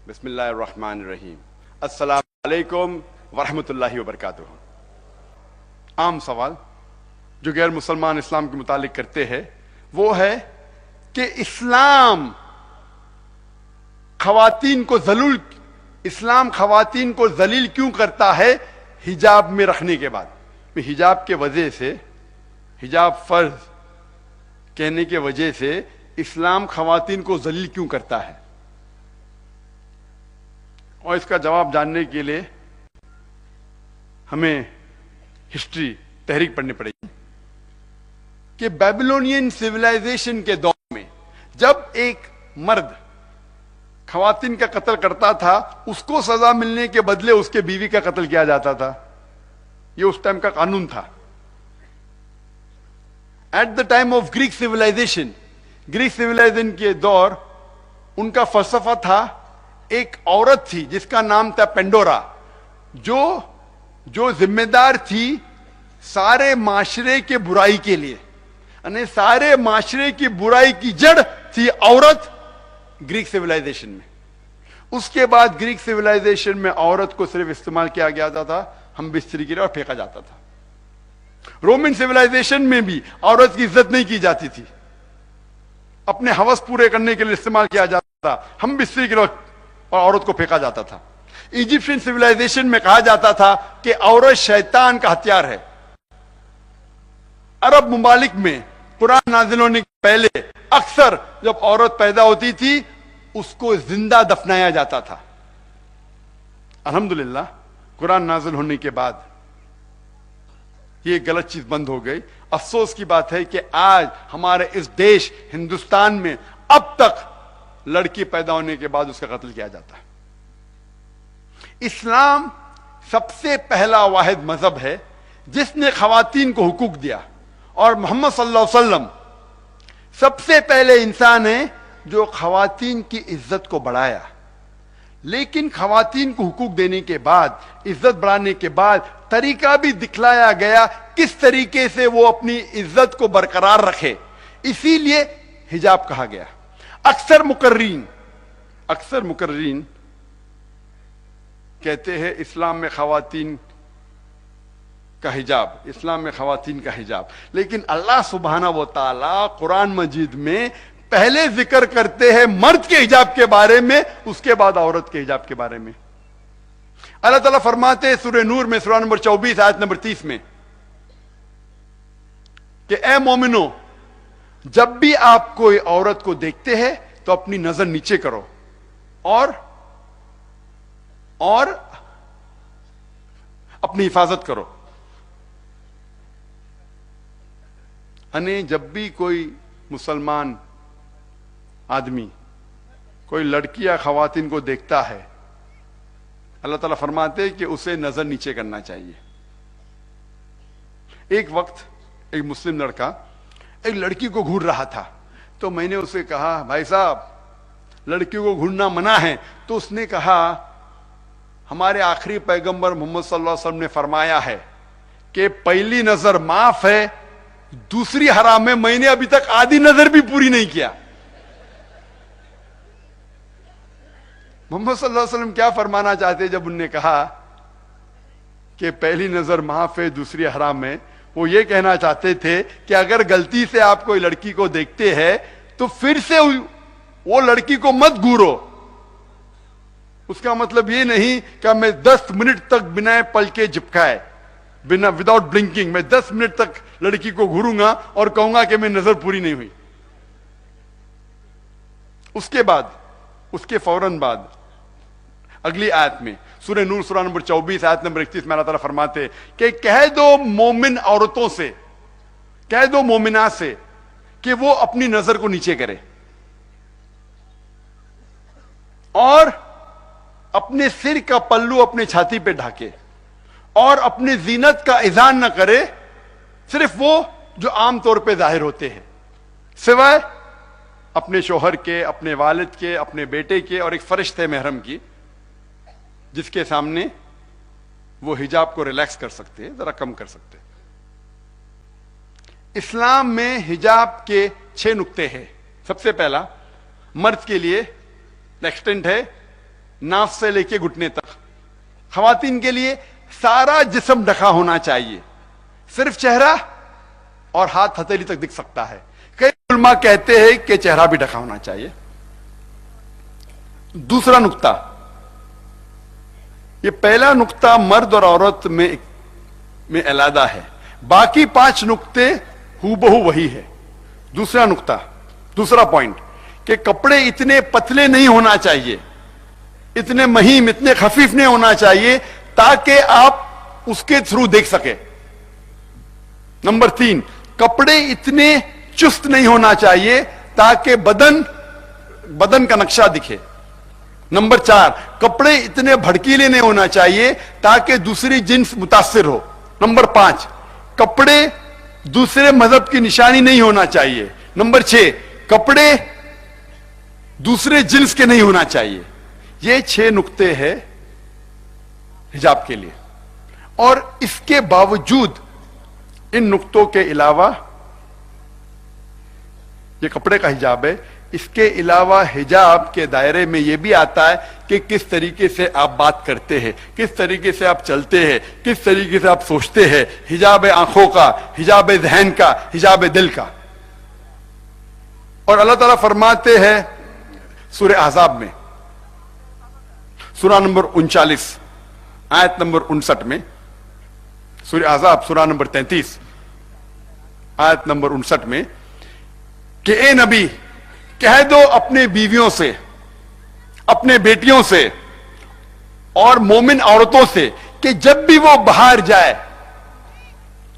بسم اللہ الرحمن الرحیم. السلام علیکم ورحمۃ اللہ وبرکاتہ. عام سوال جو غیر مسلمان اسلام کے متعلق کرتے ہیں وہ ہے کہ اسلام خواتین کو ذلیل کیوں کرتا ہے حجاب میں رکھنے کے بعد. حجاب کے وجہ سے، حجاب فرض کہنے کے وجہ سے اسلام خواتین کو ذلیل کیوں کرتا ہے؟ اور اس کا جواب جاننے کے لیے ہمیں ہسٹری تحریک پڑھنی پڑے گی کہ بیبلونین سویلائزیشن کے دور میں جب ایک مرد خواتین کا قتل کرتا تھا اس کو سزا ملنے کے بدلے اس کے بیوی کا قتل کیا جاتا تھا. یہ اس ٹائم کا قانون تھا. At the time of Greek civilization کے دور ان کا فلسفہ تھا، ایک عورت تھی جس کا نام تھا پینڈورا، جو ذمہ دار تھی سارے معاشرے کے برائی کے لیے، یعنی سارے معاشرے کی برائی کی جڑ تھی عورت گریک سویلائزیشن میں. اس کے بعد گریک سویلائزیشن میں عورت کو صرف استعمال کیا گیا تھا ہم بستری کے لیے اور پھینکا جاتا تھا. رومن سویلائزیشن میں بھی عورت کی عزت نہیں کی جاتی تھی، اپنے ہوس پورے کرنے کے لیے استعمال کیا جاتا تھا ہم بستری کے لیے اور عورت کو پھینکا جاتا تھا. ایجپشین سویلائزیشن میں کہا جاتا تھا کہ عورت شیطان کا ہتھیار ہے. عرب ممالک میں قرآن نازل ہونے کے پہلے اکثر جب عورت پیدا ہوتی تھی اس کو زندہ دفنایا جاتا تھا. الحمدللہ قرآن نازل ہونے کے بعد یہ غلط چیز بند ہو گئی. افسوس کی بات ہے کہ آج ہمارے اس دیش ہندوستان میں اب تک لڑکی پیدا ہونے کے بعد اس کا قتل کیا جاتا ہے. اسلام سب سے پہلا واحد مذہب ہے جس نے خواتین کو حقوق دیا، اور محمد صلی اللہ علیہ وسلم سب سے پہلے انسان ہیں جو خواتین کی عزت کو بڑھایا. لیکن خواتین کو حقوق دینے کے بعد، عزت بڑھانے کے بعد طریقہ بھی دکھلایا گیا کس طریقے سے وہ اپنی عزت کو برقرار رکھے. اسی لیے حجاب کہا گیا. اکثر مقررین کہتے ہیں اسلام میں خواتین کا حجاب، لیکن اللہ سبحانہ و تعالی قرآن مجید میں پہلے ذکر کرتے ہیں مرد کے حجاب کے بارے میں، اس کے بعد عورت کے حجاب کے بارے میں. اللہ تعالیٰ فرماتے ہیں سورہ نور میں، سورہ نمبر 24 آیت نمبر 30 میں کہ اے مومنو، جب بھی آپ کوئی عورت کو دیکھتے ہیں تو اپنی نظر نیچے کرو اور اپنی حفاظت کرو. یعنی جب بھی کوئی مسلمان آدمی کوئی لڑکی یا خواتین کو دیکھتا ہے اللہ تعالیٰ فرماتے کہ اسے نظر نیچے کرنا چاہیے. ایک وقت ایک مسلم لڑکا ایک لڑکی کو گھور رہا تھا، تو میں نے اسے کہا بھائی صاحب لڑکیوں کو گھورنا منع ہے. تو اس نے کہا ہمارے آخری پیغمبر محمد صلی اللہ علیہ وسلم نے فرمایا ہے کہ پہلی نظر معاف ہے، دوسری حرام ہے. میں نے ابھی تک آدھی نظر بھی پوری نہیں کیا. محمد صلی اللہ علیہ وسلم کیا فرمانا چاہتے جب انہوں نے کہا کہ پہلی نظر معاف ہے دوسری حرام ہے؟ وہ یہ کہنا چاہتے تھے کہ اگر غلطی سے آپ کوئی لڑکی کو دیکھتے ہیں تو پھر سے وہ لڑکی کو مت گھورو. اس کا مطلب یہ نہیں کہ میں 10 منٹ تک بنا پلکے جھپکائے، وداؤٹ بلنکنگ میں 10 منٹ تک لڑکی کو گھوروں گا اور کہوں گا کہ میں نظر پوری نہیں ہوئی. اس کے فوراً بعد اگلی آیت میں سورہ نور سورہ نمبر 24 آیت نمبر 31 میں اللہ تعالیٰ فرماتے کہ کہہ دو مومن عورتوں سے، کہہ دو مومنات سے کہ وہ اپنی نظر کو نیچے کرے اور اپنے سر کا پلو اپنے چھاتی پہ ڈھاکے اور اپنی زینت کا اظہار نہ کرے، صرف وہ جو عام طور پہ ظاہر ہوتے ہیں، سوائے اپنے شوہر کے، اپنے والد کے، اپنے بیٹے کے اور ایک فرشتے محرم کی، جس کے سامنے وہ حجاب کو ریلیکس کر سکتے ہیں، ذرا کم کر سکتے ہیں. اسلام میں حجاب کے 6 نقطے ہیں. سب سے پہلا مرد کے لیے ایکسٹینٹ ہے नाफ से लेके घुटने तक। खवातीन के लिए सारा जिस्म ढका होना चाहिए, सिर्फ चेहरा और हाथ हथेली तक दिख सकता है। कई उलमा कहते हैं कि चेहरा भी ढका होना चाहिए। दूसरा नुक्ता, ये पहला नुक्ता मर्द और औरत में अलहदा है, बाकी 5 नुक्ते हूबहू वही है। दूसरा नुक्ता, दूसरा पॉइंट, कि कपड़े इतने पतले नहीं होना चाहिए, इतने महीम, इतने खफीफ नहीं होना चाहिए ताकि आप उसके थ्रू देख सके। नंबर 3, कपड़े इतने चुस्त नहीं होना चाहिए ताकि बदन का नक्शा दिखे। नंबर 4, कपड़े इतने भड़कीले नहीं होना चाहिए ताकि दूसरी जिन्स मुतासिर हो। नंबर 5, कपड़े दूसरे मजहब की निशानी नहीं होना चाहिए। नंबर 6, कपड़े दूसरे जिन्स के नहीं होना चाहिए। ये 6 नुक्ते हैं हिजाब के लिए। और इसके बावजूद इन नुक्तों के अलावा, ये कपड़े का हिजाब है, इसके अलावा हिजाब के दायरे में यह भी आता है कि किस तरीके से आप बात करते हैं, किस तरीके से आप चलते हैं, किस तरीके से आप सोचते हैं। हिजाब आंखों का, हिजाब ज़हन का, हिजाब दिल का। और अल्लाह ताला फरमाते हैं सूरह अहज़ाब में, सूरा नंबर 39 आयत नंबर 59 में, सूरह अहज़ाब सूरा नंबर 33 आयत नंबर 59 में, कि ए नबी कह दो अपने बीवियों से, अपने बेटियों से और मोमिन औरतों से कि जब भी वो बाहर जाए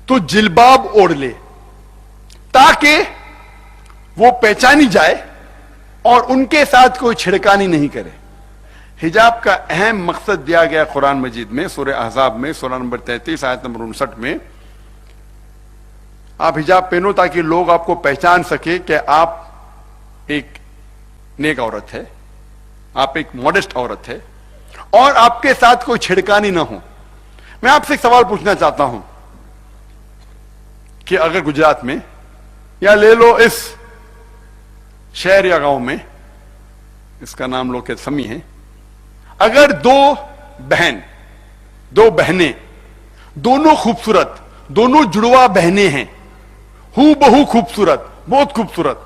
तो जिलबाब ओढ़ ले, ताकि वो पहचानी जाए और उनके साथ कोई छिड़कानी नहीं करे। हिजाब का अहम मकसद दिया गया कुरान मजीद में, सूरह अहज़ाब में सूरा नंबर 33 आयत नंबर 59 में, आप हिजाब पहनो ताकि लोग आपको पहचान सके कि आप एक नेक औरत है, आप एक मॉडेस्ट औरत है और आपके साथ कोई छिड़कानी ना हो। मैं आपसे एक सवाल पूछना चाहता हूं कि अगर गुजरात में, या ले लो इस शहर या गांव में, इसका नाम लोग के समी है, अगर दो बहनें, दोनों खूबसूरत, दोनों जुड़वा बहनें हैं, हू बहु खूबसूरत, बहुत खूबसूरत,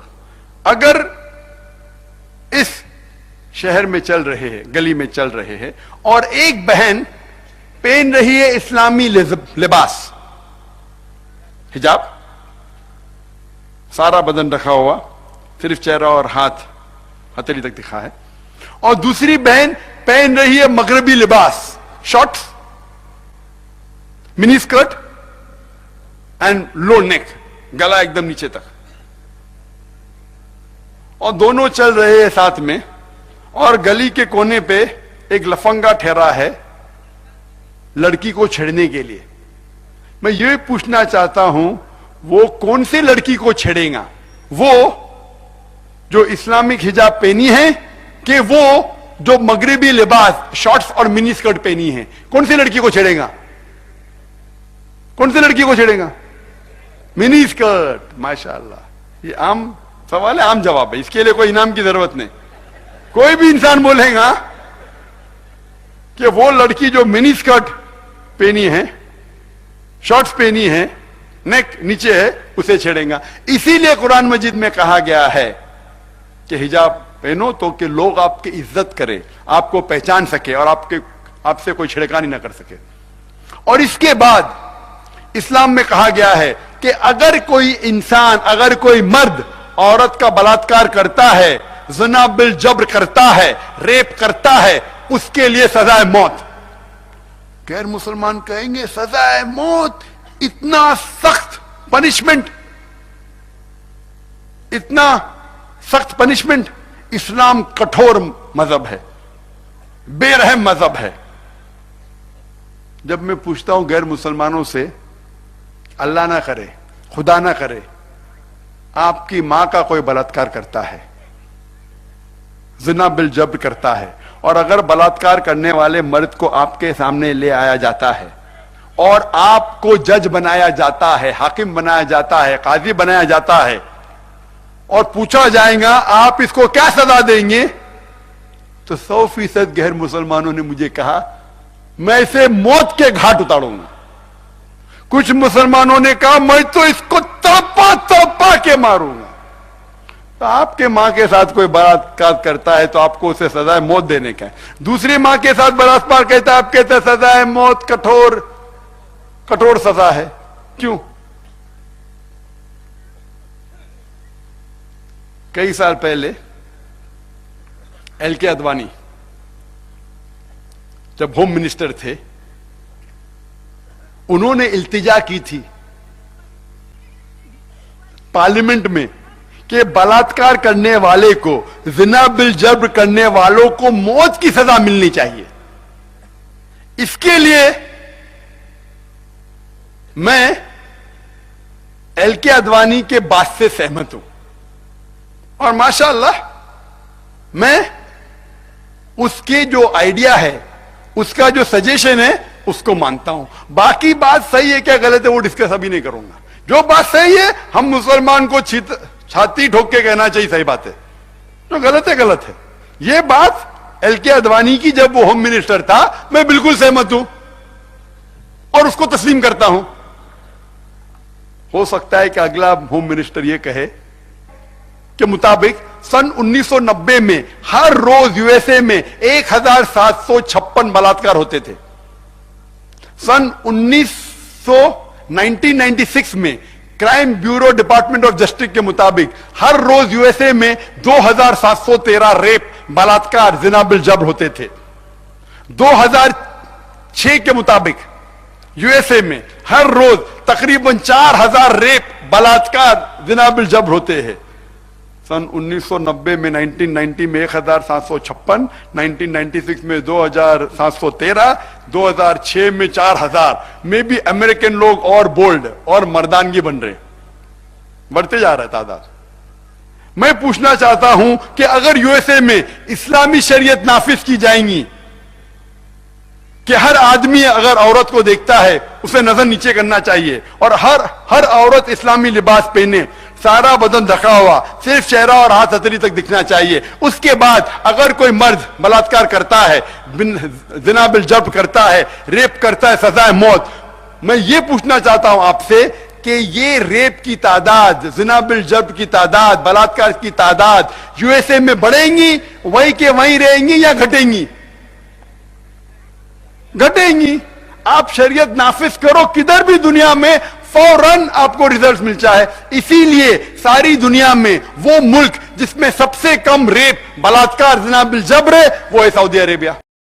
अगर इस शहर में चल रहे हैं, गली में चल रहे हैं, और एक बहन पहन रही है इस्लामी लिबास, हिजाब, सारा बदन रखा हुआ, सिर्फ चेहरा और हाथ हथेली तक दिखा है, और दूसरी बहन पहन रही है मगरबी लिबास, shorts, mini skirt and low neck, गला एकदम नीचे तक, और दोनों चल रहे हैं साथ में, और गली के कोने पे एक लफंगा ठहरा है लड़की को छेड़ने के लिए। मैं ये पूछना चाहता हूं, वो कौन सी लड़की को छेड़ेगा? वो जो इस्लामिक हिजाब पहनी है कि वो जो मगरिबी लिबास, शॉर्ट्स और मिनी स्कर्ट पहनी है? कौन सी लड़की को छेड़ेगा? कौन सी लड़की को छेड़ेगा? Mini skirt. माशाअल्लाह, ये आम सवाल है, आम जवाब है, इसके लिए कोई इनाम की जरूरत नहीं। कोई भी इंसान बोलेगा कि वो लड़की जो मिनी स्कर्ट पहनी है, शॉर्ट्स पहनी है, नेक नीचे है, उसे छेड़ेगा। इसीलिए कुरान मजीद में कहा गया है कि हिजाब पहनो तो कि लोग आपकी इज्जत करें, आपको पहचान सके और आपसे कोई छिड़कानी ना कर सके। और इसके बाद इस्लाम में कहा गया है कि अगर कोई इंसान, अगर कोई मर्द औरत का बलात्कार करता है, ज़िना बिल जब्र करता है, रेप करता है, उसके लिए सजाए मौत। गैर मुसलमान कहेंगे सजाए मौत, इतना सख्त पनिशमेंट, इतना सख्त पनिशमेंट। इस्लाम कठोर मजहब है, बेरहम मजहब है। जब मैं पूछता हूं गैर मुसलमानों से, अल्लाह ना करे, खुदा ना करे, आपकी मां का कोई बलात्कार करता है, ज़िना बिल जब्र करता है, और अगर बलात्कार करने वाले मर्द को आपके सामने ले आया जाता है और आपको जज बनाया जाता है, हाकिम बनाया जाता है, काजी बनाया जाता है, और पूछा जाएगा आप इसको क्या सजा देंगे, तो 100% गैर मुसलमानों ने मुझे कहा मैं इसे मौत के घाट उतारूंगा। कुछ मुसलमानों ने कहा मैं तो इसको तड़पा तड़पा के मारूंगा। तो आपके मां के साथ कोई बलात्कार करता है तो आपको उसे सजाए मौत देने का है। दूसरी मां के साथ बलात्कार करता है, आप कहते हैं सजाए मौत, कठोर कठोर सजा है। क्यों? कई साल पहले एल.के. आडवाणी जब होम मिनिस्टर थे, उन्होंने इल्तिजा की थी पार्लियामेंट में कि बलात्कार करने वाले को, जिना बिल जब्र करने वालों को मौत की सजा मिलनी चाहिए। इसके लिए मैं एल.के. आडवाणी के बात से सहमत हूं और माशाअल्लाह मैं उसके जो आइडिया है, उसका जो सजेशन है, उसको मानता हूं। बाकी बात सही है क्या गलत है वो डिस्कस अभी नहीं करूंगा। जो बात सही है हम मुसलमान को छाती ठोक के कहना चाहिए सही बात है, जो गलत है गलत है। ये बात एल.के. आडवाणी की जब वो होम मिनिस्टर था मैं बिल्कुल सहमत हूं और उसको तस्लीम करता हूं। हो सकता है कि अगला होम मिनिस्टर ये कहे के मुताबिक सन 1990 में हर रोज यूएसए में 1756 बलात्कार होते थे। सन 1996 में crime bureau department of justice के मुताबिक हर रोज यूएसए में 2713 रेप, बलात्कार, जिना बिल जब्र होते थे। 2006 के मुताबिक यूएसए में हर रोज तकरीबन 4000 रेप, बलात्कार, जिना बिल जब्र होते हैं। सन 1990 में 1990 में 1756, 1996 में 2713, 2006 में 4000 में भी अमेरिकन लोग और बोल्ड और मर्दानगी बन रहे, बढ़ते जा रहा है तादाद। मैं पूछना चाहता हूं कि अगर यूएसए में इस्लामी शरीयत नाफिज की जाएंगी कि हर आदमी अगर औरत को देखता है उसे नजर नीचे करना चाहिए और हर औरत इस्लामी लिबास पहने, सारा बदन ढका हुआ, सिर्फ चेहरा और हाथ हथेली तक दिखना चाहिए, उसके बाद अगर कोई मर्द बलात्कार करता है, जिना बिल जब्र करता है, रेप करता है, सजा है मौत। मैं ये पूछना चाहता हूं आपसे कि ये रेप की तादाद, जिना बिल जब्र की तादाद, बलात्कार की तादाद यूएसए में बढ़ेंगी, वहीं के वहीं रहेंगी या घटेंगी? घटेंगी। आप शरीयत नाफिज करो किधर भी दुनिया में, फौरन आपको रिजल्ट मिल जाए। इसीलिए सारी दुनिया में वो मुल्क जिसमें सबसे कम रेप, बलात्कार, जिना बिल जब्र है वो है सऊदी अरेबिया।